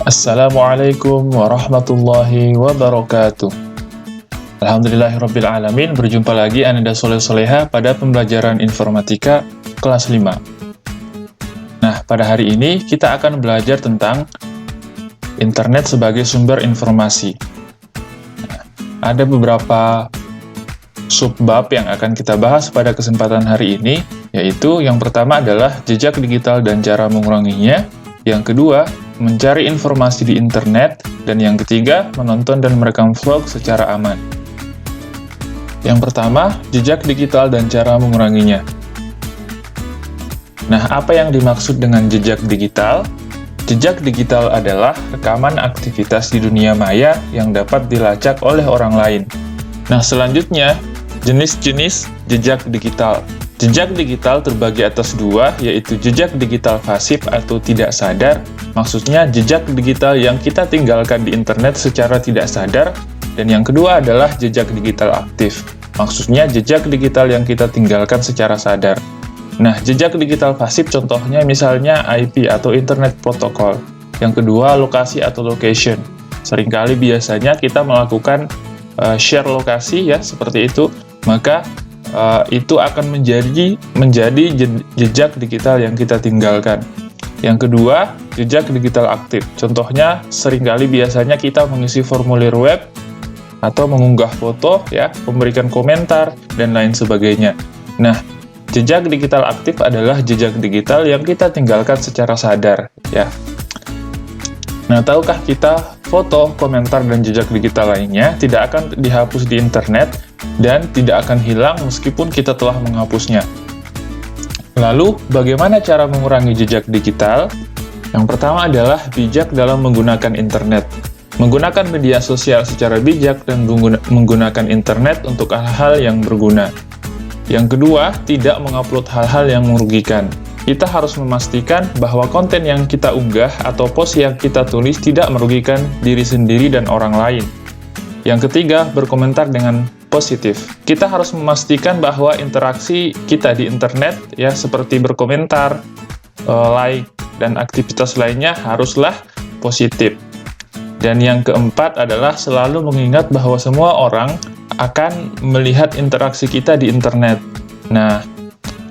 Assalamualaikum warahmatullahi wabarakatuh. Alhamdulillahirrabbilalamin. Berjumpa lagi Ananda Soleh-Soleha pada pembelajaran informatika kelas 5. Nah, pada hari ini kita akan belajar tentang internet sebagai sumber informasi. Nah, ada beberapa subbab yang akan kita bahas pada kesempatan hari ini, yaitu yang pertama adalah jejak digital dan cara menguranginya, yang kedua, mencari informasi di internet, dan yang ketiga, menonton dan merekam vlog secara aman. Yang pertama, jejak digital dan cara menguranginya. Nah, apa yang dimaksud dengan jejak digital? Jejak digital adalah rekaman aktivitas di dunia maya yang dapat dilacak oleh orang lain. Nah, selanjutnya, jenis-jenis jejak digital. Jejak digital terbagi atas dua, yaitu jejak digital pasif atau tidak sadar. Maksudnya, jejak digital yang kita tinggalkan di internet secara tidak sadar. Dan yang kedua adalah jejak digital aktif. Maksudnya, jejak digital yang kita tinggalkan secara sadar. Nah, jejak digital pasif contohnya misalnya IP atau Internet Protocol. Yang kedua, lokasi atau location. Seringkali biasanya kita melakukan share lokasi ya, seperti itu. Maka itu akan menjadi jejak digital yang kita tinggalkan. Yang kedua, jejak digital aktif. Contohnya, seringkali biasanya kita mengisi formulir web atau mengunggah foto, ya, memberikan komentar, dan lain sebagainya. Nah, jejak digital aktif adalah jejak digital yang kita tinggalkan secara sadar, ya. Nah, tahukah kita foto, komentar, dan jejak digital lainnya tidak akan dihapus di internet dan tidak akan hilang meskipun kita telah menghapusnya. Lalu, bagaimana cara mengurangi jejak digital? Yang pertama adalah bijak dalam menggunakan internet. Menggunakan media sosial secara bijak dan menggunakan internet untuk hal-hal yang berguna. Yang kedua, tidak mengupload hal-hal yang merugikan. Kita harus memastikan bahwa konten yang kita unggah atau post yang kita tulis tidak merugikan diri sendiri dan orang lain. Yang ketiga, berkomentar dengan positif. Kita harus memastikan bahwa interaksi kita di internet, ya, seperti berkomentar, like, dan aktivitas lainnya haruslah positif. Dan yang keempat adalah selalu mengingat bahwa semua orang akan melihat interaksi kita di internet. Nah,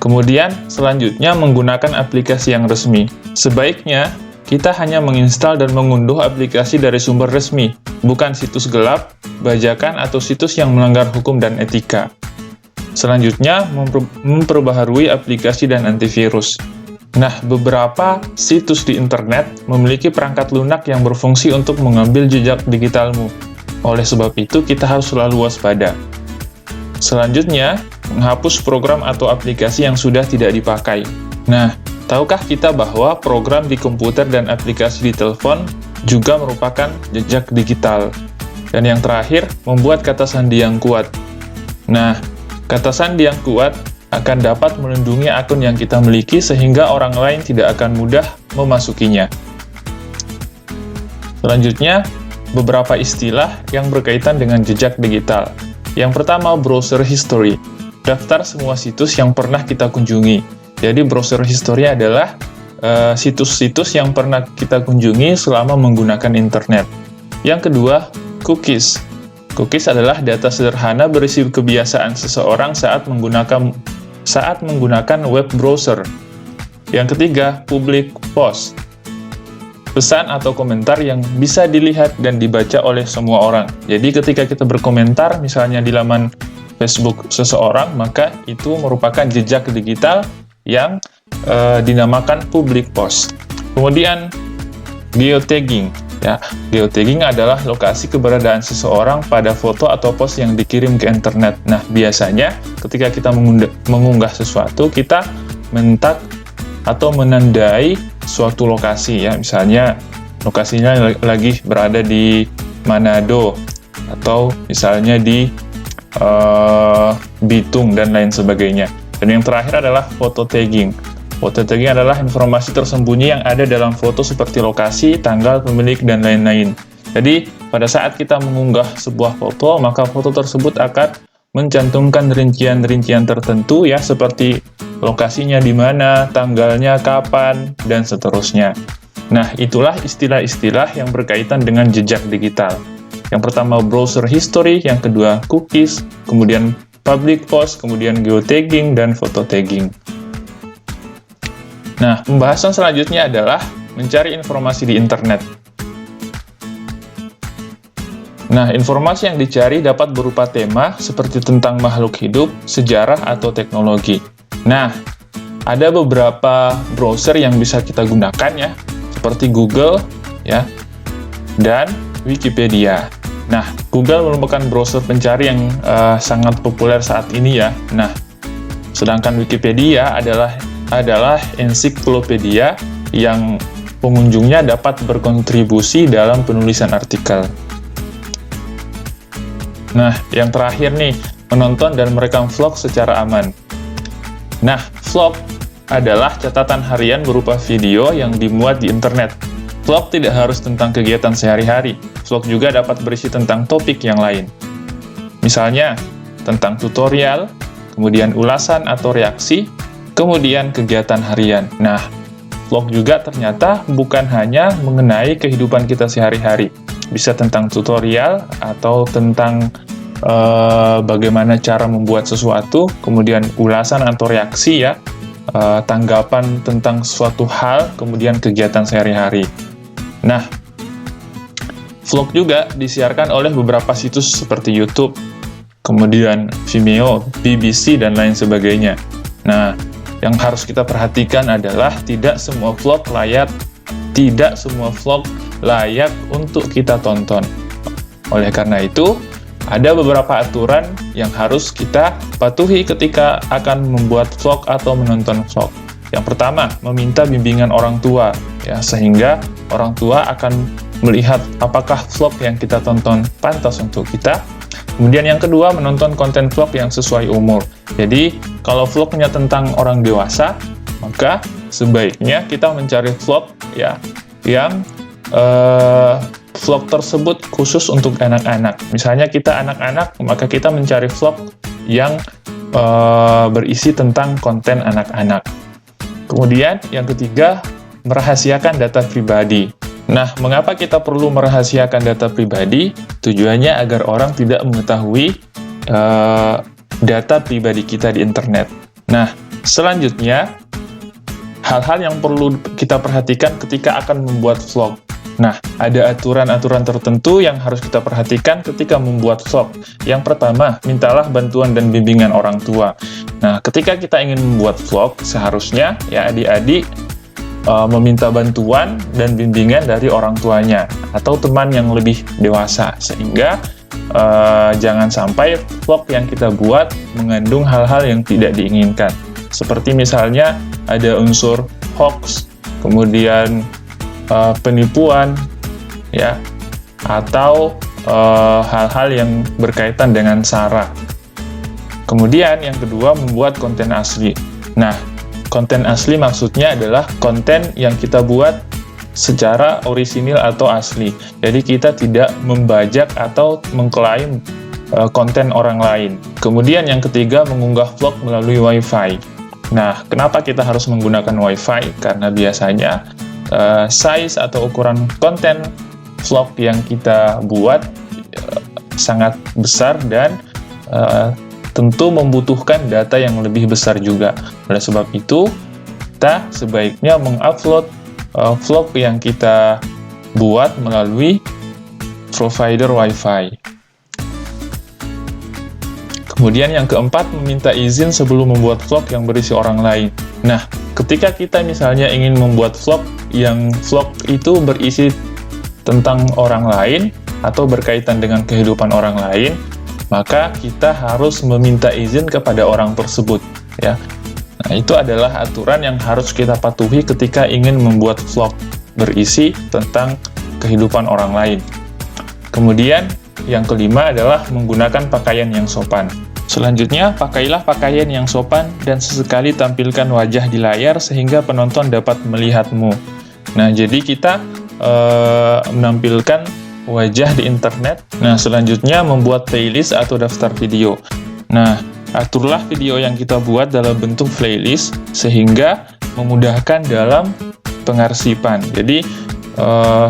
kemudian selanjutnya menggunakan aplikasi yang resmi. Sebaiknya kita hanya menginstal dan mengunduh aplikasi dari sumber resmi, bukan situs gelap, bajakan, atau situs yang melanggar hukum dan etika. Selanjutnya, memperbaharui aplikasi dan antivirus. Nah, beberapa situs di internet memiliki perangkat lunak yang berfungsi untuk mengambil jejak digitalmu. Oleh sebab itu, kita harus selalu waspada. Selanjutnya, menghapus program atau aplikasi yang sudah tidak dipakai. Nah, tahukah kita bahwa program di komputer dan aplikasi di telepon juga merupakan jejak digital? Dan yang terakhir, membuat kata sandi yang kuat. Nah, kata sandi yang kuat akan dapat melindungi akun yang kita miliki sehingga orang lain tidak akan mudah memasukinya. Selanjutnya, beberapa istilah yang berkaitan dengan jejak digital. Yang pertama, browser history. Daftar semua situs yang pernah kita kunjungi. Jadi, browser history adalah situs-situs yang pernah kita kunjungi selama menggunakan internet. Yang kedua, cookies. Cookies adalah data sederhana berisi kebiasaan seseorang saat menggunakan web browser. Yang ketiga, public post. Pesan atau komentar yang bisa dilihat dan dibaca oleh semua orang. Jadi ketika kita berkomentar, misalnya di laman Facebook seseorang, maka itu merupakan jejak digital yang dinamakan public post. Kemudian, geotagging. Ya, geotagging adalah lokasi keberadaan seseorang pada foto atau post yang dikirim ke internet. Nah, biasanya ketika kita mengunggah sesuatu, kita men-tag atau menandai suatu lokasi, ya. Misalnya, lokasinya lagi berada di Manado, atau misalnya di Bitung, dan lain sebagainya. Dan yang terakhir adalah photo tagging. Photo tagging adalah informasi tersembunyi yang ada dalam foto seperti lokasi, tanggal, pemilik, dan lain-lain. Jadi, pada saat kita mengunggah sebuah foto, maka foto tersebut akan mencantumkan rincian-rincian tertentu, ya, seperti lokasinya di mana, tanggalnya kapan, dan seterusnya. Nah, itulah istilah-istilah yang berkaitan dengan jejak digital. Yang pertama browser history, yang kedua cookies, kemudian public post, kemudian geotagging, dan photo tagging. Nah, pembahasan selanjutnya adalah mencari informasi di internet. Nah, informasi yang dicari dapat berupa tema seperti tentang makhluk hidup, sejarah, atau teknologi. Nah, ada beberapa browser yang bisa kita gunakan ya, seperti Google ya, dan Wikipedia. Nah, Google merupakan browser pencari yang sangat populer saat ini ya. Nah, sedangkan Wikipedia adalah ensiklopedia yang pengunjungnya dapat berkontribusi dalam penulisan artikel. Nah, yang terakhir nih, menonton dan merekam vlog secara aman. Nah, vlog adalah catatan harian berupa video yang dimuat di internet. Vlog tidak harus tentang kegiatan sehari-hari. Vlog juga dapat berisi tentang topik yang lain. Misalnya, tentang tutorial, kemudian ulasan atau reaksi, kemudian kegiatan harian. Nah, vlog juga ternyata bukan hanya mengenai kehidupan kita sehari-hari. Bisa tentang tutorial atau tentang bagaimana cara membuat sesuatu, kemudian ulasan atau reaksi ya, tanggapan tentang suatu hal, kemudian kegiatan sehari-hari. Nah, vlog juga disiarkan oleh beberapa situs seperti YouTube, kemudian Vimeo, BBC, dan lain sebagainya. Nah, yang harus kita perhatikan adalah tidak semua vlog layak untuk kita tonton. Oleh karena itu, ada beberapa aturan yang harus kita patuhi ketika akan membuat vlog atau menonton vlog. Yang pertama, meminta bimbingan orang tua, ya, sehingga orang tua akan melihat apakah vlog yang kita tonton pantas untuk kita. Kemudian yang kedua, menonton konten vlog yang sesuai umur. Jadi, kalau vlognya tentang orang dewasa, maka sebaiknya kita mencari vlog ya yang vlog tersebut khusus untuk anak-anak. Misalnya kita anak-anak, maka kita mencari vlog yang berisi tentang konten anak-anak. Kemudian yang ketiga, merahasiakan data pribadi. Nah, mengapa kita perlu merahasiakan data pribadi? Tujuannya agar orang tidak mengetahui data pribadi kita di internet. Nah, selanjutnya, hal-hal yang perlu kita perhatikan ketika akan membuat vlog. Nah, ada aturan-aturan tertentu yang harus kita perhatikan ketika membuat vlog. Yang pertama, mintalah bantuan dan bimbingan orang tua. Nah, ketika kita ingin membuat vlog, seharusnya ya adik-adik meminta bantuan dan bimbingan dari orang tuanya atau teman yang lebih dewasa, sehingga jangan sampai vlog yang kita buat mengandung hal-hal yang tidak diinginkan. Seperti misalnya ada unsur hoax, kemudian penipuan, ya, atau hal-hal yang berkaitan dengan SARA. Kemudian yang kedua, membuat konten asli. Nah, konten asli maksudnya adalah konten yang kita buat secara orisinil atau asli. Jadi kita tidak membajak atau mengklaim konten orang lain. Kemudian yang ketiga, mengunggah vlog melalui Wi-Fi. Nah, kenapa kita harus menggunakan Wi-Fi? Karena biasanya size atau ukuran konten vlog yang kita buat sangat besar dan tentu membutuhkan data yang lebih besar juga. Oleh sebab itu, kita sebaiknya mengupload vlog yang kita buat melalui provider Wi-Fi. Kemudian yang keempat, meminta izin sebelum membuat vlog yang berisi orang lain. Nah, ketika kita misalnya ingin membuat vlog yang vlog itu berisi tentang orang lain atau berkaitan dengan kehidupan orang lain, maka kita harus meminta izin kepada orang tersebut, ya. Nah, itu adalah aturan yang harus kita patuhi ketika ingin membuat vlog berisi tentang kehidupan orang lain. Kemudian, yang kelima adalah menggunakan pakaian yang sopan. Selanjutnya, pakailah pakaian yang sopan dan sesekali tampilkan wajah di layar sehingga penonton dapat melihatmu. Nah, jadi kita menampilkan wajah di internet. Nah, selanjutnya membuat playlist atau daftar video. Nah, aturlah video yang kita buat dalam bentuk playlist sehingga memudahkan dalam pengarsipan. Jadi,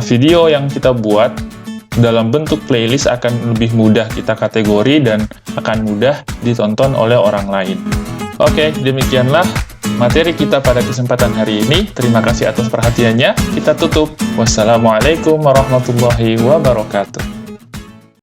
video yang kita buat dalam bentuk playlist akan lebih mudah kita kategori dan akan mudah ditonton oleh orang lain. Oke, demikianlah materi kita pada kesempatan hari ini. Terima kasih atas perhatiannya. Kita tutup. Wassalamualaikum warahmatullahi wabarakatuh.